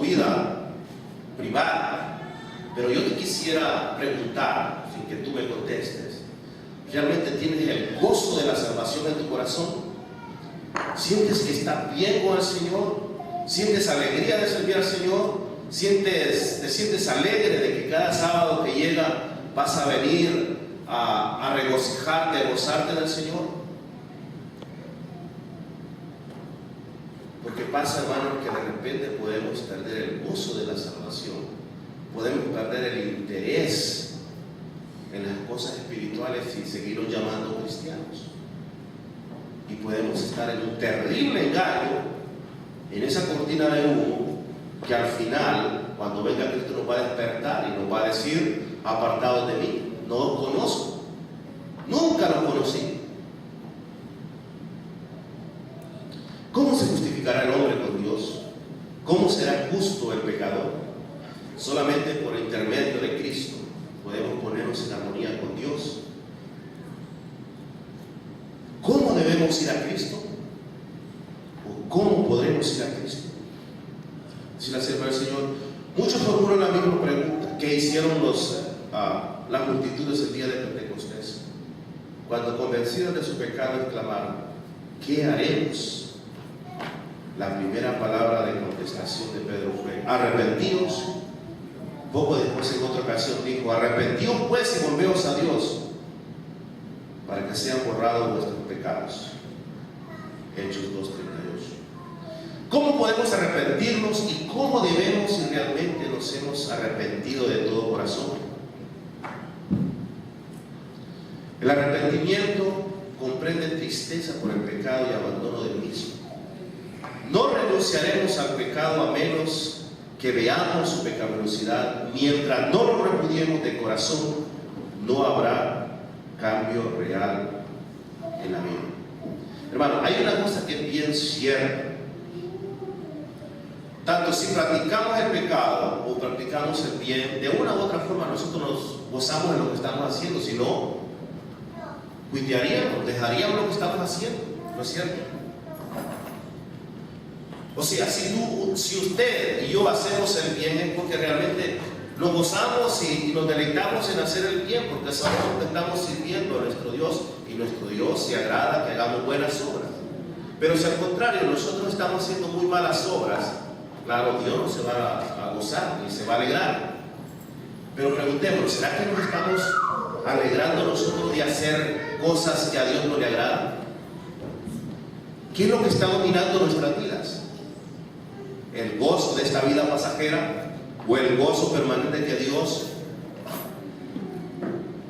vida privada, pero yo te quisiera preguntar, sin que tú me contestes, ¿realmente tienes el gozo de la salvación en tu corazón? ¿Sientes que estás bien con el Señor? ¿Sientes alegría de servir al Señor? ¿Te sientes alegre de que cada sábado que llega vas a venir a regocijarte, a gozarte del Señor? Porque pasa, hermano, que de repente podemos perder el gozo de la salvación, podemos perder el interés en las cosas espirituales y seguirnos llamando cristianos, y podemos estar en un terrible engaño, en esa cortina de humo, que al final, cuando venga Cristo, nos va a despertar y nos va a decir: apartados de mí, no os conozco, nunca los conocí. ¿Cómo se justificará el hombre con Dios? ¿Cómo será justo el pecador? Solamente por intermedio de Cristo podemos ponernos en armonía con Dios. ¿Cómo debemos ir a Cristo? ¿O cómo podremos ir a Cristo? Si la sierva del Señor, muchos formulan la misma pregunta que hicieron las multitudes el día de Pentecostés, cuando convencidos de su pecado exclamaron: ¿qué haremos? La primera palabra de contestación de Pedro fue: arrepentíos. Poco después, en otra ocasión, dijo: arrepentíos pues y volveos a Dios, para que sean borrados vuestros pecados. Hechos 2:38. ¿Cómo podemos arrepentirnos y cómo debemos si realmente nos hemos arrepentido de todo corazón? El arrepentimiento comprende tristeza por el pecado y abandono del mismo. No renunciaremos al pecado a menos que veamos su pecaminosidad. Mientras no lo repudiemos de corazón, no habrá cambio real en la vida. Hermano, hay una cosa que es bien cierta. Tanto si practicamos el pecado o practicamos el bien, de una u otra forma nosotros nos gozamos de lo que estamos haciendo. Si no, cuitearíamos, dejaríamos lo que estamos haciendo, ¿no es cierto? O sea, si usted y yo hacemos el bien, es porque realmente nos gozamos y nos deleitamos en hacer el bien, porque sabemos que estamos sirviendo a nuestro Dios, y nuestro Dios se agrada que hagamos buenas obras. Pero si al contrario nosotros estamos haciendo muy malas obras, claro, Dios no se va a gozar ni se va a alegrar. Pero preguntémonos, ¿será que nos estamos alegrando nosotros de hacer cosas que a Dios no le agradan? ¿Qué es lo que está dominando nuestras vidas? ¿El gozo de esta vida pasajera o el gozo permanente que Dios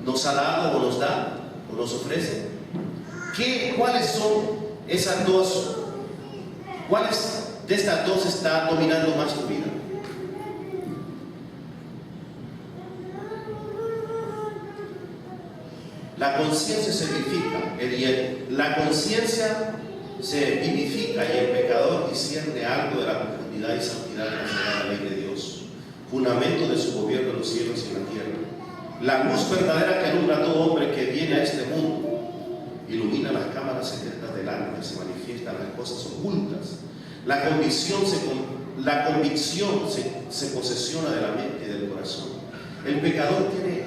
nos ha dado o nos da o nos ofrece? ¿Cuáles son esas dos? ¿Cuáles de estas dos está dominando más tu vida? La conciencia se vivifica, la conciencia se vivifica, y el pecador discierne algo de la profundidad y santidad de la sagrada ley de Dios, fundamento de su gobierno en los cielos y en la tierra. La luz verdadera que alumbra a todo hombre que viene a este mundo, ilumina las cámaras secretas del alma y se manifiestan las cosas ocultas. La convicción se posesiona de la mente y del corazón. El pecador tiene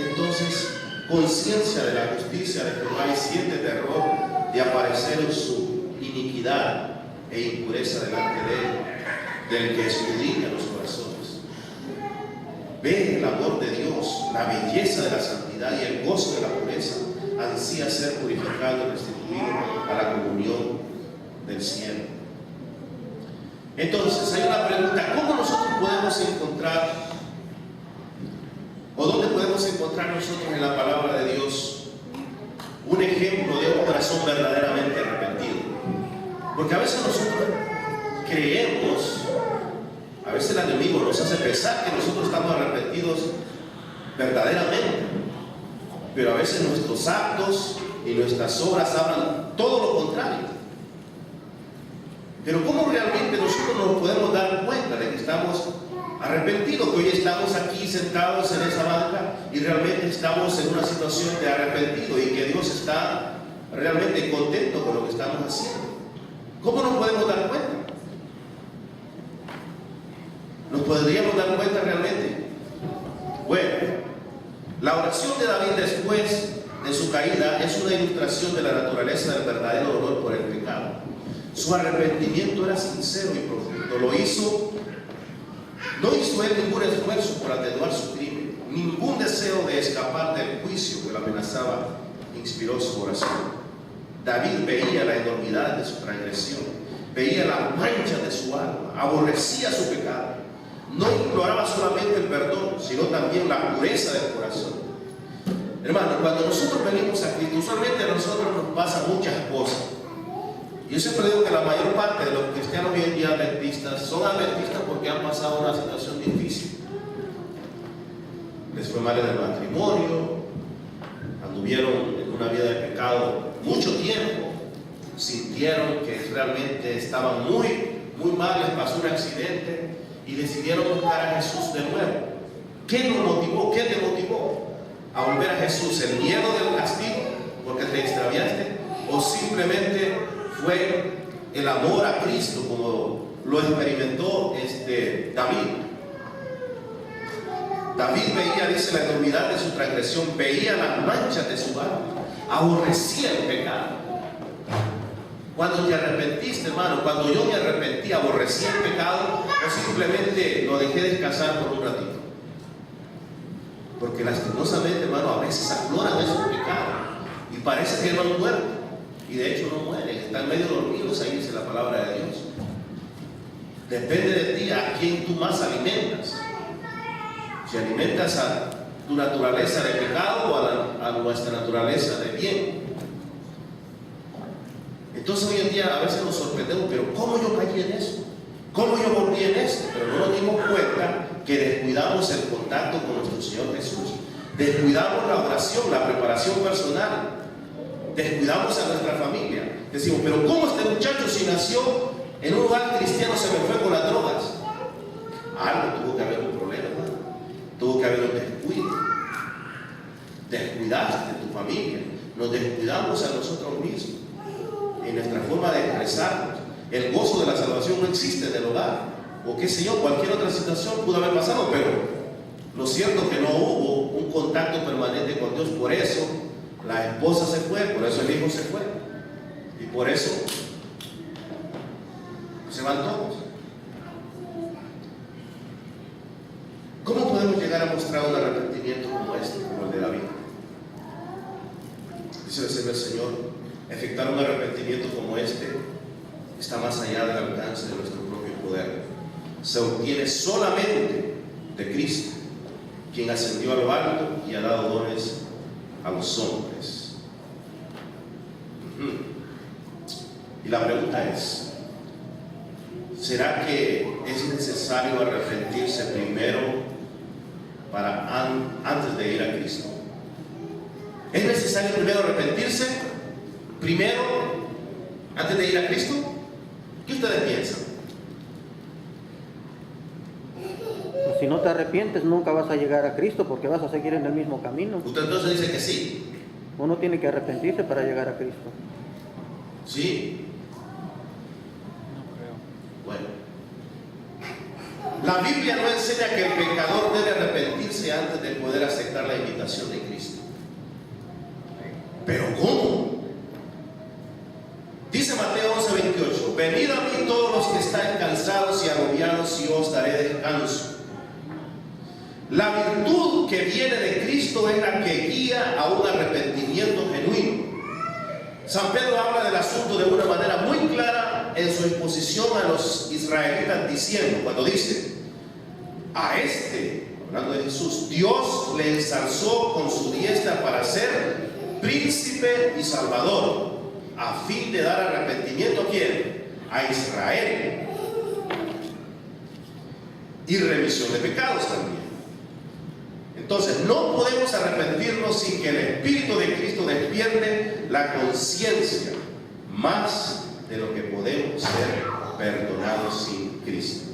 entonces conciencia de la justicia de Jehová y siente terror de aparecer en su iniquidad e impureza delante de él, del que escudriña los corazones. Ve el amor de Dios, la belleza de la santidad y el gozo de la pureza, ansía ser purificado y restituido a la comunión del cielo. Entonces hay una pregunta: ¿cómo nosotros podemos encontrar, o dónde podemos encontrar nosotros en la palabra de Dios un ejemplo de un corazón verdaderamente arrepentido? Porque a veces nosotros creemos, a veces el enemigo nos hace pensar que nosotros estamos arrepentidos verdaderamente, pero a veces nuestros actos y nuestras obras hablan todo lo contrario. Pero ¿cómo realmente nosotros nos podemos dar cuenta de que estamos arrepentidos? Que hoy estamos aquí sentados en esa banca y realmente estamos en una situación de arrepentido y que Dios está realmente contento con lo que estamos haciendo. ¿Cómo nos podemos dar cuenta? ¿Nos podríamos dar cuenta realmente? Bueno, la oración de David después de su caída es una ilustración de la naturaleza del verdadero dolor por el pecado. Su arrepentimiento era sincero y profundo. No hizo él ningún esfuerzo por atenuar su crimen. Ningún deseo de escapar del juicio que lo amenazaba inspiró su oración. David veía la enormidad de su transgresión, veía la mancha de su alma, aborrecía su pecado. No imploraba solamente el perdón, sino también la pureza del corazón. Hermano, cuando nosotros venimos a Cristo, usualmente a nosotros nos pasan muchas cosas. Yo siempre digo que la mayor parte de los cristianos hoy en día adventistas son adventistas porque han pasado una situación difícil. Les fue mal en el matrimonio, anduvieron en una vida de pecado mucho tiempo, sintieron que realmente estaban muy mal, les pasó un accidente y decidieron buscar a Jesús de nuevo. ¿Qué nos motivó? ¿Qué te motivó a volver a Jesús? ¿El miedo del castigo porque te extraviaste? ¿O simplemente fue el amor a Cristo como lo experimentó David? David veía, dice, la enormidad de su transgresión, veía las manchas de su alma, aborrecía el pecado. Cuando te arrepentiste, hermano, cuando yo me arrepentí, aborrecí el pecado, o simplemente lo dejé descansar por un ratito. Porque lastimosamente, hermano, a veces afloran esos pecados y parece que no han muerto. Y de hecho no mueren, están medio dormidos, ahí dice la palabra de Dios. Depende de ti a quién tú más alimentas. Si alimentas a tu naturaleza de pecado o a nuestra naturaleza de bien. Entonces hoy en día a veces nos sorprendemos, pero ¿cómo yo caí en eso? ¿Cómo yo volví en esto? Pero no nos dimos cuenta que descuidamos el contacto con nuestro Señor Jesús. Descuidamos la oración, la preparación personal. Descuidamos a nuestra familia. Decimos, pero ¿cómo este muchacho si nació en un hogar cristiano se me fue con las drogas? Algo tuvo que haber un problema, ¿no? Tuvo que haber un descuido. Descuidaste de tu familia. Nos descuidamos a nosotros mismos en nuestra forma de expresarnos. El gozo de la salvación no existe en el hogar, o qué sé yo, cualquier otra situación pudo haber pasado, pero lo cierto es que no hubo un contacto permanente con Dios. Por eso la esposa se fue, por eso el hijo se fue, y por eso se van todos. ¿Cómo podemos llegar a mostrar un arrepentimiento como este, como el de David? Dice el Señor, efectuar un arrepentimiento como este está más allá del alcance de nuestro propio poder. Se obtiene solamente de Cristo, quien ascendió a lo alto y ha dado dones a los hombres. Y la pregunta es, ¿será que es necesario arrepentirse primero antes de ir a Cristo? ¿Es necesario primero arrepentirse? ¿Primero antes de ir a Cristo? ¿Qué ustedes piensan? Pues si no te arrepientes nunca vas a llegar a Cristo porque vas a seguir en el mismo camino. Usted entonces dice que sí. Uno tiene que arrepentirse para llegar a Cristo. Sí. No creo. Bueno, la Biblia no enseña que el pecador debe arrepentirse antes de poder aceptar la invitación de Cristo. ¿Pero cómo? Dice Mateo 11:28, venid a mí todos los que estáis cansados y agobiados y os daré descanso. La virtud que viene de Cristo es la que guía a un arrepentimiento genuino. San Pedro habla del asunto de una manera muy clara en su exposición a los israelitas diciendo, cuando dice, a hablando de Jesús, Dios le ensalzó con su diestra para ser príncipe y salvador, a fin de dar arrepentimiento ¿a quién? A Israel, y remisión de pecados también. Entonces no podemos arrepentirnos sin que el Espíritu de Cristo despierte la conciencia más de lo que podemos ser perdonados sin Cristo.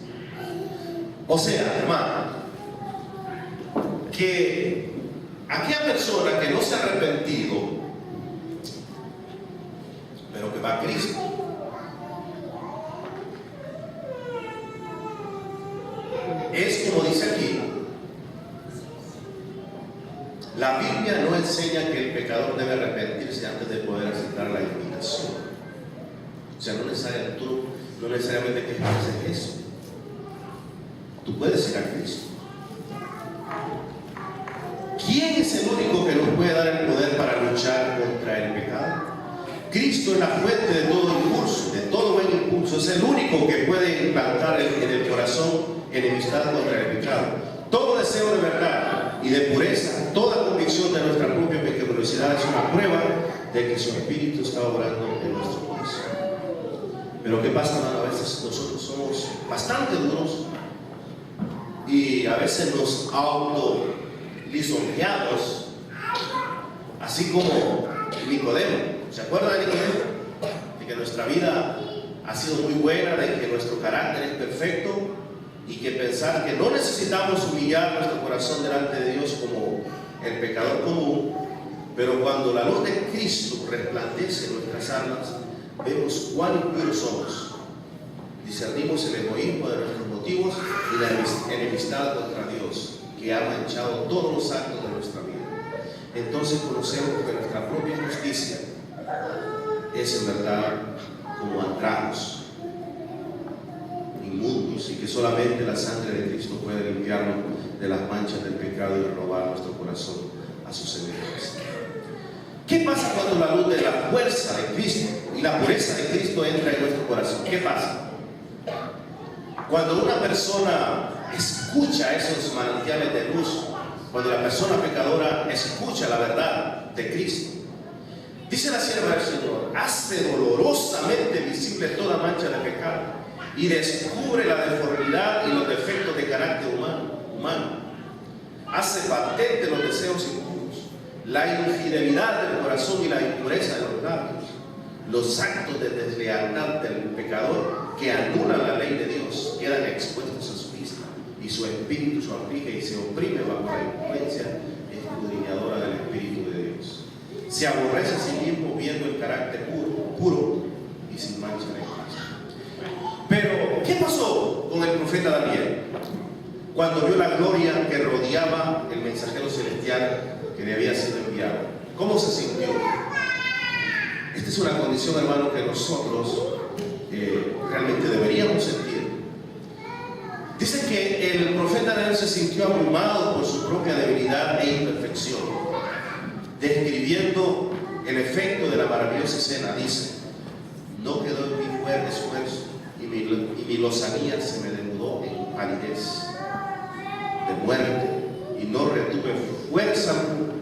O sea, hermano, que aquella persona que no se ha arrepentido, pero que va a Cristo, es como dice aquí, la Biblia no enseña que el pecador debe arrepentirse antes de poder aceptar la invitación. O sea, no necesariamente que haces eso. Tú puedes ir a Cristo. ¿Quién es el único que nos puede dar el poder para luchar contra el pecado? Cristo es la fuente de todo impulso, de todo buen impulso. Es el único que puede implantar en el corazón enemistad contra el pecado. Todo deseo de verdad y de pureza, toda convicción de nuestra propia pecaminosidad es una prueba de que su Espíritu está obrando en nuestro corazón. Pero ¿qué pasa, hermano? A veces nosotros somos bastante duros y a veces nos lisonjeamos, así como Nicodemo. ¿Se acuerdan de Nicodemo? De que nuestra vida ha sido muy buena, de que nuestro carácter es perfecto y que pensar que no necesitamos humillar nuestro corazón delante de Dios como el pecador común, pero cuando la luz de Cristo resplandece en nuestras almas, vemos cuán impuros somos. Discernimos el egoísmo de nuestros motivos y la enemistad contra Dios, que ha manchado todos los actos de nuestra vida. Entonces conocemos que nuestra propia justicia es en verdad como andrajos inmundos, y que solamente la sangre de Cristo puede limpiarnos de las manchas del pecado y renovar nuestro corazón a su semejanza. ¿Qué pasa cuando la luz de la fuerza de Cristo y la pureza de Cristo entra en nuestro corazón? ¿Qué pasa? Cuando una persona escucha esos manantiales de luz, cuando la persona pecadora escucha la verdad de Cristo, dice la sierva del Señor, hace dolorosamente visible toda mancha de pecado y descubre la deformidad y los defectos de carácter humano. Hace patente los deseos impuros, la infidelidad del corazón y la impureza de los labios, los actos de deslealtad del pecador que anulan la ley de Dios, quedan expuestos a su vista, y su espíritu se aflige y se oprime bajo la influencia escudriñadora del Espíritu de Dios. Se aborrece a sí mismo viendo el carácter puro y sin mancha de Cristo. Pero, ¿qué pasó con el profeta Daniel cuando vio la gloria que rodeaba el mensajero celestial que le había sido enviado? ¿Cómo se sintió? Esta es una condición, hermano, que nosotros realmente deberíamos sentir. Dice que el profeta Daniel se sintió abrumado por su propia debilidad e imperfección, describiendo el efecto de la maravillosa escena. Dice, no quedó en mí fuerte esfuerzo y mi lozanía se me denudó en palidez de muerte y no retuve fuerza alguna.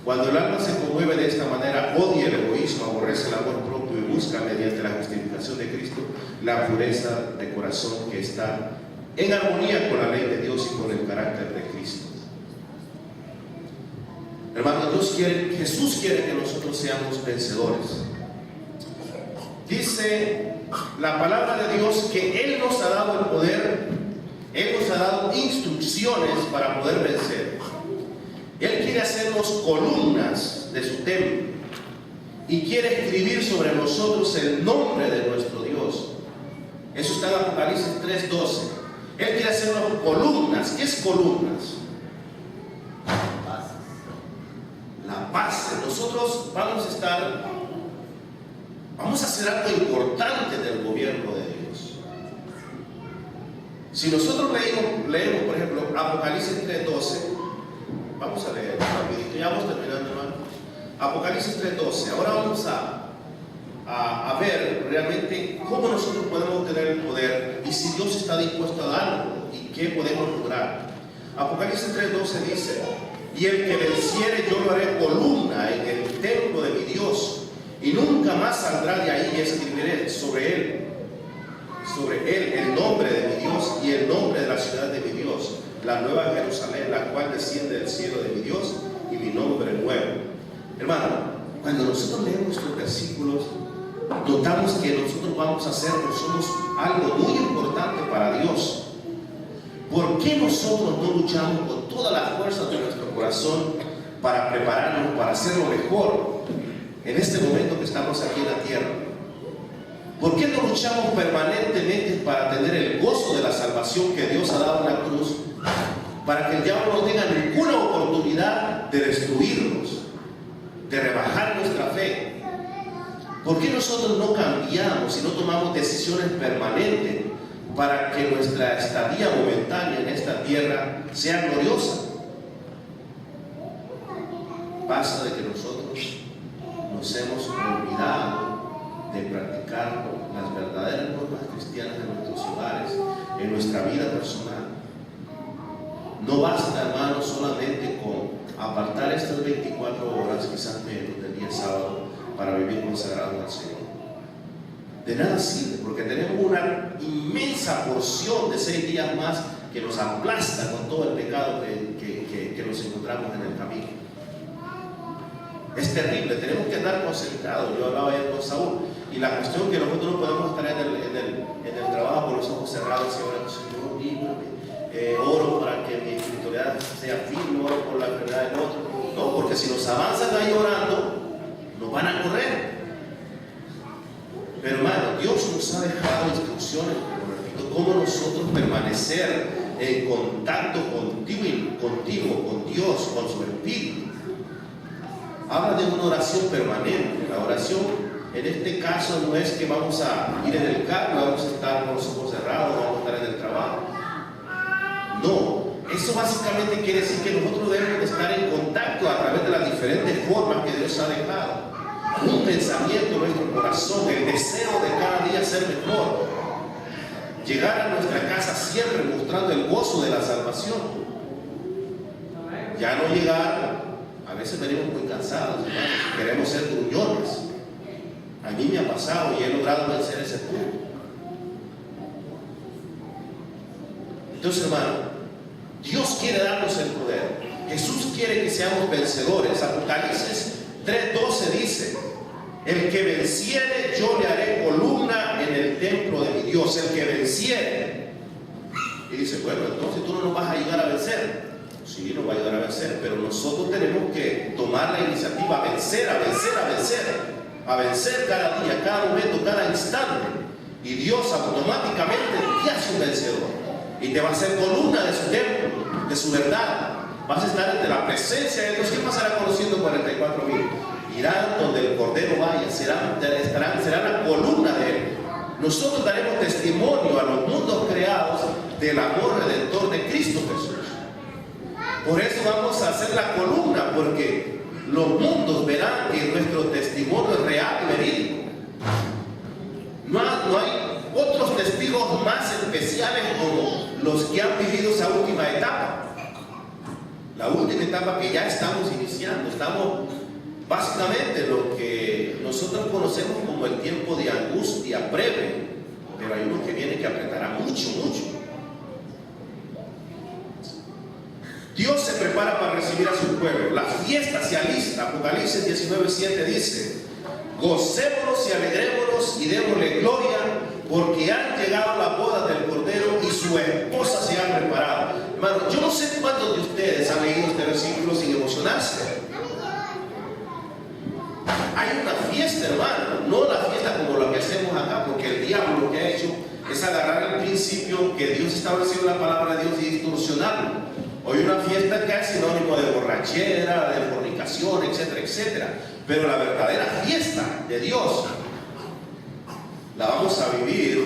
Cuando el alma se conmueve de esta manera, odia el egoísmo, aborrece el amor propio y busca mediante la justificación de Cristo la pureza de corazón que está en armonía con la ley de Dios y con el carácter de Cristo. Hermanos, Jesús quiere que nosotros seamos vencedores. Dice la palabra de Dios que Él nos ha dado el poder, Él nos ha dado instrucciones para poder vencer. Él quiere hacernos columnas de su templo y quiere escribir sobre nosotros el nombre de nuestro Dios. Eso está en Apocalipsis 3:12. Él quiere hacernos columnas. ¿Qué es columnas? La base. Nosotros vamos a hacer algo importante del gobierno de Dios. Si nosotros leemos por ejemplo, Apocalipsis 3:12, vamos a leer rapidito, ya vamos terminando, hermano. Apocalipsis 3:12. Ahora vamos a ver realmente cómo nosotros podemos tener el poder y si Dios está dispuesto a darlo y qué podemos lograr. Apocalipsis 3:12 dice, y el que venciere yo lo haré columna en el templo de mi Dios y nunca más saldrá de ahí, y escribiré sobre él el nombre de mi Dios y el nombre de la ciudad de mi Dios, la nueva Jerusalén, la cual desciende del cielo de mi Dios, y mi nombre nuevo. Hermano, cuando nosotros leemos estos versículos, notamos que nosotros vamos a hacer, somos algo muy importante para Dios. ¿Por qué nosotros no luchamos con todas las fuerzas de nuestro corazón para prepararnos, para hacerlo mejor en este momento que estamos aquí en la tierra? ¿Por qué no luchamos permanentemente para tener el gozo de la salvación que Dios ha dado en la cruz? Para que el diablo no tenga ninguna oportunidad de destruirnos, de rebajar nuestra fe. ¿Por qué nosotros no cambiamos y no tomamos decisiones permanentes para que nuestra estadía momentánea en esta tierra sea gloriosa? Basta de que nosotros nos hemos olvidado de practicar las verdaderas normas cristianas en nuestros hogares, en nuestra vida personal. No basta, hermanos, solamente con apartar estas 24 horas, quizás menos, del día sábado, para vivir consagrado al Señor. De nada sirve, porque tenemos una inmensa porción de 6 días más que nos aplasta con todo el pecado que nos encontramos en el camino. Es terrible, tenemos que estar concentrados. Yo hablaba ayer con Saúl, y la cuestión es que nosotros no podemos estar en el trabajo con los ojos cerrados y ahora, Señor, líbrame, oro para que mi espiritualidad sea firme, oro por la enfermedad del otro. No, porque si nos avanzan ahí orando, nos van a correr. Pero hermano, Dios nos ha dejado instrucciones, como repito, cómo nosotros permanecer en contacto contigo, con Dios, con su Espíritu. Habla de una oración permanente. La oración en este caso no es que vamos a ir en el carro, vamos a estar con los ojos cerrados, vamos a estar en el trabajo. No, eso básicamente quiere decir que nosotros debemos de estar en contacto a través de las diferentes formas que Dios ha dejado. Un pensamiento en nuestro corazón, el deseo de cada día ser mejor. Llegar a nuestra casa siempre mostrando el gozo de la salvación. Ya no llegar, a veces venimos muy cansados, hermanos, queremos ser gruñones. A mí me ha pasado y he logrado vencer ese punto. Entonces, hermano, Dios quiere darnos el poder. Jesús quiere que seamos vencedores. Apocalipsis 3:12 dice: el que venciere, yo le haré columna en el templo de mi Dios. El que venciere. Y dice, bueno, entonces tú no nos vas a ayudar a vencer. Sí, nos va a ayudar a vencer, pero nosotros tenemos que tomar la iniciativa, a vencer cada día, cada momento, cada instante. Y Dios automáticamente te hace un vencedor y te va a hacer columna de su templo, de su verdad. Vas a estar ante la presencia de Dios. ¿Qué pasará con los 144,000? Irán donde el Cordero vaya, serán la columna de Él. Nosotros daremos testimonio a los mundos creados del amor redentor de Cristo Jesús. Por eso vamos a hacer la columna, porque los mundos verán que nuestro testimonio es real y verídico. No hay otros testigos más especiales como los que han vivido esa última etapa. La última etapa que ya estamos iniciando. Estamos básicamente lo que nosotros conocemos como el tiempo de angustia breve, pero hay uno que viene que apretará mucho. Dios se prepara para recibir a su pueblo. La fiesta se alista. Apocalipsis 19:7 dice: gocémonos y alegrémonos y démosle gloria, porque han llegado las bodas del Cordero y su esposa se ha preparado. Hermano, yo no sé cuántos de ustedes han leído este versículo sin emocionarse. Hay una fiesta, hermano, no la fiesta como la que hacemos acá, porque el diablo lo que ha hecho es agarrar el principio que Dios estableció en la palabra de Dios y distorsionarlo. Hoy una fiesta que es sinónimo de borrachera, de fornicación, etcétera, etcétera. Pero la verdadera fiesta de Dios la vamos a vivir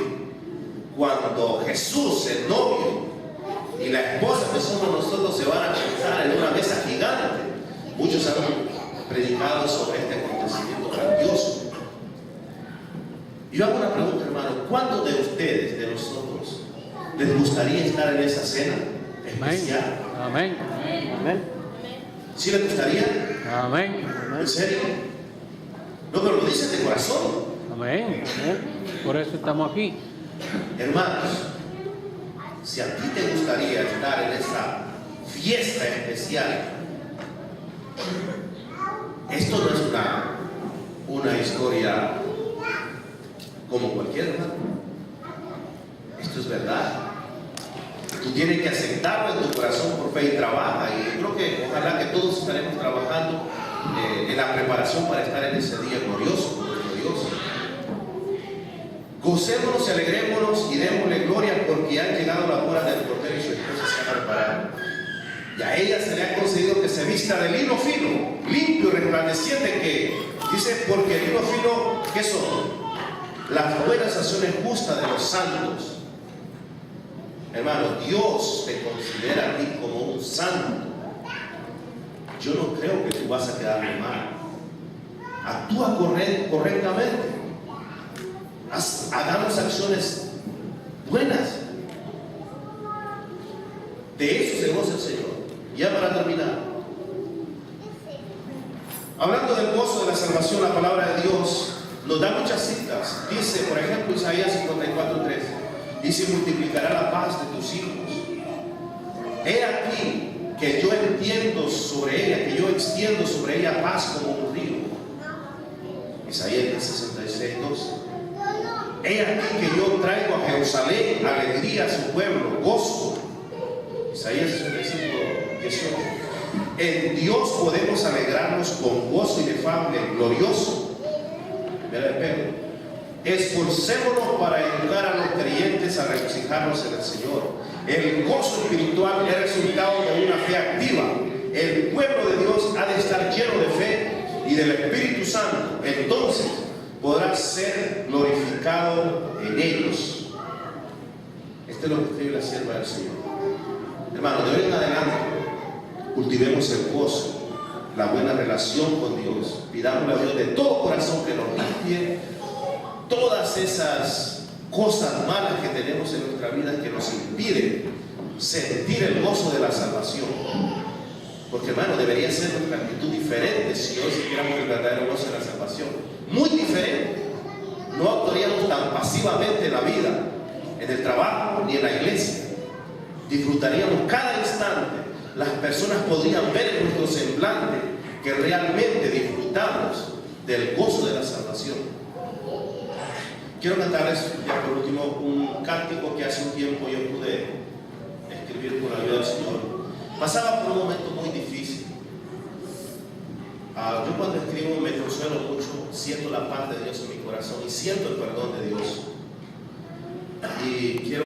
cuando Jesús, el novio, y la esposa que somos nosotros se van a sentar en una mesa gigante. Muchos han predicado sobre este acontecimiento grandioso. Yo hago una pregunta, hermano: ¿cuántos de ustedes, de nosotros, les gustaría estar en esa cena especial? Amén. Amén. ¿Sí les gustaría? Amén. ¿En serio? No, pero lo dicen de corazón. Amén. Por eso estamos aquí. Hermanos, si a ti te gustaría estar en esa fiesta especial, esto no es una historia como cualquier, hermano. Esto es verdad. Tú tienes que aceptarlo en tu corazón por fe y trabaja. Y yo creo que ojalá que todos estaremos trabajando en la preparación para estar en ese día glorioso con nuestro Dios. Gocémonos y alegrémonos y démosle gloria porque han llegado las horas del Cordero y su esposa se ha preparado. Y a ella se le ha concedido que se vista de lino fino, limpio, resplandeciente, que dice, porque el lino fino, ¿qué son? Las buenas acciones justas de los santos. Hermano, Dios te considera a ti como un santo. Yo no creo que tú vas a quedarme mal. Actúa correctamente. Hagamos acciones buenas. De eso se goza el Señor. Ya para terminar, hablando del gozo de la salvación, la palabra de Dios nos da muchas citas. Dice, por ejemplo, Isaías 54:3, dice, multiplicará la paz de tus hijos. He aquí que yo entiendo sobre ella, que yo extiendo sobre ella paz como un río. Isaías 66:2. He aquí que yo traigo a Jerusalén alegría a su pueblo, gozo. Isaías 65:18. En Dios podemos alegrarnos con gozo inefable, glorioso. Primera de Pedro. Esforcémonos para educar a los creyentes a regocijarnos en el Señor. El gozo espiritual es resultado de una fe activa. El pueblo de Dios ha de estar lleno de fe y del Espíritu Santo. Entonces podrá ser glorificado en ellos. Este es lo que escribe la sierva del Señor. Hermano, de hoy en adelante cultivemos el gozo, la buena relación con Dios. Pidámosle a Dios de todo corazón que nos limpie todas esas cosas malas que tenemos en nuestra vida que nos impiden sentir el gozo de la salvación. Porque, hermano, debería ser nuestra actitud diferente si hoy sintiéramos el verdadero gozo de la salvación. Muy diferente. No actuaríamos tan pasivamente en la vida, en el trabajo ni en la iglesia. Disfrutaríamos cada instante. Las personas podrían ver en nuestro semblante que realmente disfrutamos del gozo de la salvación. Quiero cantarles ya por último un cántico que hace un tiempo yo pude escribir con la ayuda del Señor. Pasaba por un momento muy difícil. Yo cuando escribo me consuelo mucho, siento la paz de Dios en mi corazón y siento el perdón de Dios. Y quiero